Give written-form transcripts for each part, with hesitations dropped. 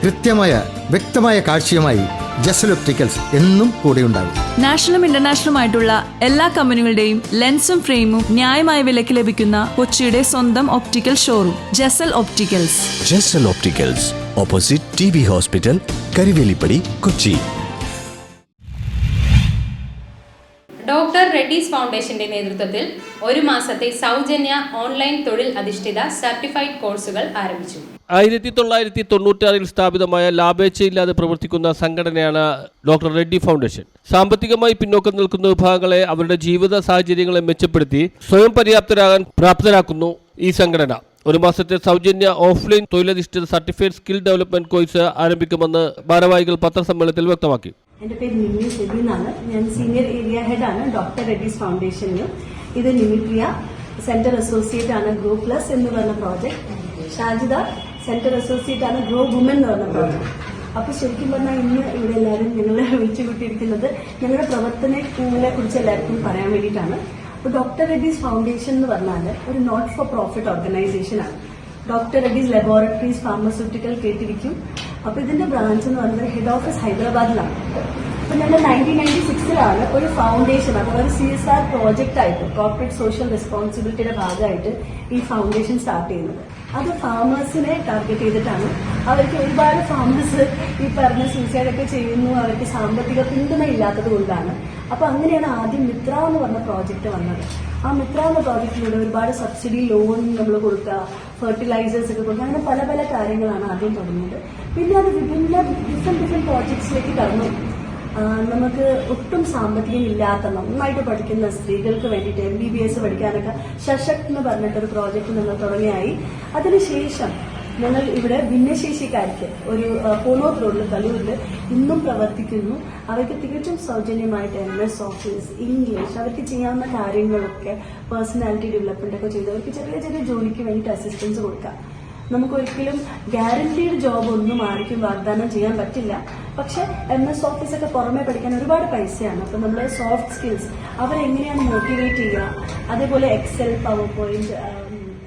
വ്യക്തമായ കാഴ്ചയുമായി ജസൽ ഒപ്റ്റിക്കൽസ് എന്നും കൂടെയുണ്ടാകും. നാഷണലും ഇന്റർനാഷണലുമായിട്ടുള്ള എല്ലാ കമ്പനികളുടെയും ലെൻസും ഫ്രെയിമും ന്യായമായ വിലയ്ക്ക് ലഭിക്കുന്ന കൊച്ചിയുടെ സ്വന്തം optical showroom Jasal opticals. Jasal opticals, opposite TB hospital, Karuvelippady, Kochi. Doctor Reddy's ഫൗണ്ടേഷന്റെ നേതൃത്വത്തിൽ ഒരു മാസത്തെ സൗജന്യ ഓൺലൈൻ തൊഴിൽ അധിഷ്ഠിത സർട്ടിഫൈഡ് കോഴ്സുകൾ ആരംഭിച്ചു. 1996 സ്ഥാപിതമായ ലാഭേച്ഛയില്ലാതെ പ്രവർത്തിക്കുന്ന സംഘടനയാണ് ഡോക്ടർ റെഡ്ഡി ഫൗണ്ടേഷൻ. സാമ്പത്തികമായി പിന്നോക്കം നിൽക്കുന്ന വിഭാഗങ്ങളെ അവരുടെ ജീവിത സാഹചര്യങ്ങളെ മെച്ചപ്പെടുത്തി സ്വയം പര്യാപ്തരാകാൻ പ്രാപ്തരാക്കുന്നു ഈ സംഘടന. ഒരു മാസത്തെ സൗജന്യ ഓഫ്ലൈൻ തൊഴിലധിഷ്ഠിത സർട്ടിഫൈഡ് സ്കിൽ ഡെവലപ്മെന്റ് കോഴ്സ് ആരംഭിക്കുമെന്ന് ഭാരവാഹികൾ പത്രസമ്മേളനത്തിൽ വ്യക്തമാക്കി. എൻ്റെ പേര് നിമ്മി സെബി എന്നാണ്. ഞാൻ സീനിയർ ഏരിയ ഹെഡ് ആണ് ഡോക്ടർ റെഡ്ഡീസ് ഫൗണ്ടേഷനിൽ. ഇത് നിമിപ്രിയ സെന്റർ അസോസിയേറ്റ് ആണ് ഗ്രോ പ്ലസ് എന്ന് പറഞ്ഞ പ്രോജക്ട്. ഷാജിദ സെന്റർ അസോസിയേറ്റ് ആണ് ഗ്രോ വുമൻ എന്ന് പറഞ്ഞ പ്രോജക്ട്. അപ്പൊ ശരിക്കും പറഞ്ഞാൽ ഇന്ന് ഇവിടെ എല്ലാവരും ഞങ്ങൾ വിളിച്ചു കൂട്ടിയിരിക്കുന്നത് ഞങ്ങളുടെ പ്രവർത്തനങ്ങളെ കുറിച്ച് എല്ലാവർക്കും പറയാൻ വേണ്ടിയിട്ടാണ്. അപ്പൊ ഡോക്ടർ റെഡ്ഡീസ് ഫൗണ്ടേഷൻ എന്ന് പറഞ്ഞാൽ ഒരു നോട്ട് ഫോർ പ്രോഫിറ്റ് ഓർഗനൈസേഷൻ ആണ്. ഡോക്ടർ റെഡ്ഡീസ് ലബോറട്ടറീസ് ഫാർമസ്യൂട്ടിക്കൽ കേട്ടിരിക്കും. അപ്പൊ ഇതിന്റെ ബ്രാഞ്ച് എന്ന് പറയുന്നത് ഹെഡ് ഓഫീസ് ഹൈദരാബാദിലാണ്. അപ്പൊ ഞങ്ങൾ 1996 ഒരു ഫൗണ്ടേഷൻ, അഥവാ ഒരു CSR പ്രോജക്റ്റ് ആയിട്ട് കോർപ്പറേറ്റ് സോഷ്യൽ റെസ്പോൺസിബിലിറ്റിയുടെ ഭാഗമായിട്ട് ഈ ഫൗണ്ടേഷൻ സ്റ്റാർട്ട് ചെയ്യുന്നത്. അത് ഫാമേഴ്സിനെ ടാർഗറ്റ് ചെയ്തിട്ടാണ്. അവർക്ക് ഒരുപാട് ഫാമേഴ്സ് ഈ പറഞ്ഞ സൂസൈഡൊക്കെ ചെയ്യുന്നു, അവർക്ക് സാമ്പത്തിക പിന്തുണ ഇല്ലാത്തത് കൊണ്ടാണ്. അപ്പൊ അങ്ങനെയാണ് ആദ്യം മിത്ര എന്ന് പറഞ്ഞ പ്രോജക്റ്റ് വന്നത്. ആ മിത്ര എന്ന പ്രോജക്റ്റിലൂടെ ഒരുപാട് സബ്സിഡി ലോൺ നമ്മൾ കൊടുക്കുക, ഫെർട്ടിലൈസേഴ്സ് ഒക്കെ കൊടുക്കുക, അങ്ങനെ പല പല കാര്യങ്ങളാണ് ആദ്യം തുടങ്ങിയത്. പിന്നെ അത് ഡിഫറെന്റ് പ്രോജക്ട്സിലേക്ക് കടന്നു. നമുക്ക് ഒട്ടും സാമ്പത്തികം ഇല്ലാത്ത നന്നായിട്ട് പഠിക്കുന്ന സ്ത്രീകൾക്ക് വേണ്ടിയിട്ട് MBBS പഠിക്കാനൊക്കെ സശക്ത് എന്ന് പറഞ്ഞിട്ടൊരു പ്രോജക്റ്റ് നമ്മൾ തുടങ്ങിയായി. അതിനുശേഷം ഞങ്ങൾ ഇവിടെ ഭിന്നശേഷിക്കാർക്ക് ഒരു പോണോത്ത് റോഡിൽ കലൂരിൽ ഇന്നും പ്രവർത്തിക്കുന്നു. അവർക്ക് തികച്ചും സൗജന്യമായിട്ട് MS ഓഫീസ്, ഇംഗ്ലീഷ്, അവർക്ക് ചെയ്യാവുന്ന കാര്യങ്ങളൊക്കെ പേഴ്സണാലിറ്റി ഡെവലപ്മെന്റ് ഒക്കെ ചെയ്ത് അവർക്ക് ചെറിയ ചെറിയ ജോലിക്ക് വേണ്ടിയിട്ട് അസിസ്റ്റൻസ് കൊടുക്കാം. നമുക്കൊരിക്കലും ഗ്യാരണ്ടീഡ് ജോബ് ഒന്നും ആർക്കും വാഗ്ദാനം ചെയ്യാൻ പറ്റില്ല. പക്ഷെ MS ഓഫീസൊക്കെ പുറമെ പഠിക്കാൻ ഒരുപാട് പൈസയാണ്. അപ്പൊ നമ്മൾ സോഫ്റ്റ് സ്കിൽസ് അവരെങ്ങനെയാണ് മോട്ടിവേറ്റ് ചെയ്യുക, അതേപോലെ എക്സൽ, പവർ പോയിന്റ്,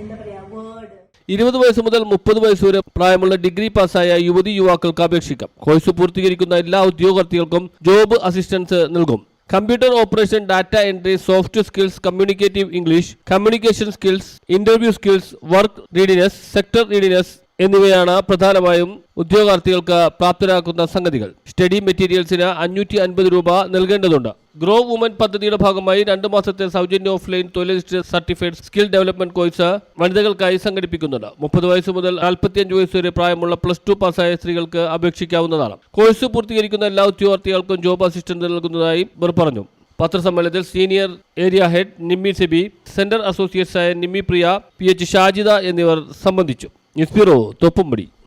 എന്താ പറയാ, വേർഡ്. 20 വയസ്സ് മുതൽ 30 വയസ്സ് വരെ പ്രായമുള്ള ഡിഗ്രി പാസ്സായ യുവതി യുവാക്കൾക്ക് അപേക്ഷിക്കാം. കോഴ്സ് പൂർത്തീകരിക്കുന്ന എല്ലാ ഉദ്യോഗാർത്ഥികൾക്കും ജോബ് അസിസ്റ്റൻസ് നൽകും. Computer operation, data entry, soft skills, communicative English, communication skills, interview skills, work readiness, sector readiness എന്നിവയാണ് പ്രധാനമായും ഉദ്യോഗാർത്ഥികൾക്ക് പ്രാപ്തരാക്കുന്ന സംഗതികൾ. സ്റ്റഡി മെറ്റീരിയൽസിന് 550 രൂപ നൽകേണ്ടതുണ്ട്. ഗ്രോ വുമൻ പദ്ധതിയുടെ ഭാഗമായി 2 മാസത്തെ സൗജന്യ ഓഫ്ലൈൻ തൊഴിലധിഷ്ഠിത സർട്ടിഫൈഡ് സ്കിൽ ഡെവലപ്മെന്റ് കോഴ്സ് വനിതകൾക്കായി സംഘടിപ്പിക്കുന്നുണ്ട്. 30 വയസ്സ് മുതൽ 45 വയസ്സ് വരെ പ്രായമുള്ള +2 പാസ്സായ സ്ത്രീകൾക്ക് അപേക്ഷിക്കാവുന്നതാണ്. കോഴ്സ് പൂർത്തീകരിക്കുന്ന എല്ലാ ഉദ്യോഗാർത്ഥികൾക്കും ജോബ് അസിസ്റ്റന്റ് നൽകുന്നതായി ഇവർ പറഞ്ഞു. പത്രസമ്മേളനത്തിൽ senior area head Nimmi Sebi, centre അസോസിയേറ്റ്സായ നിമ്മി പ്രിയ, PH ഷാജിദ എന്നിവർ സംബന്ധിച്ചു. News bureau, Thoppumpady.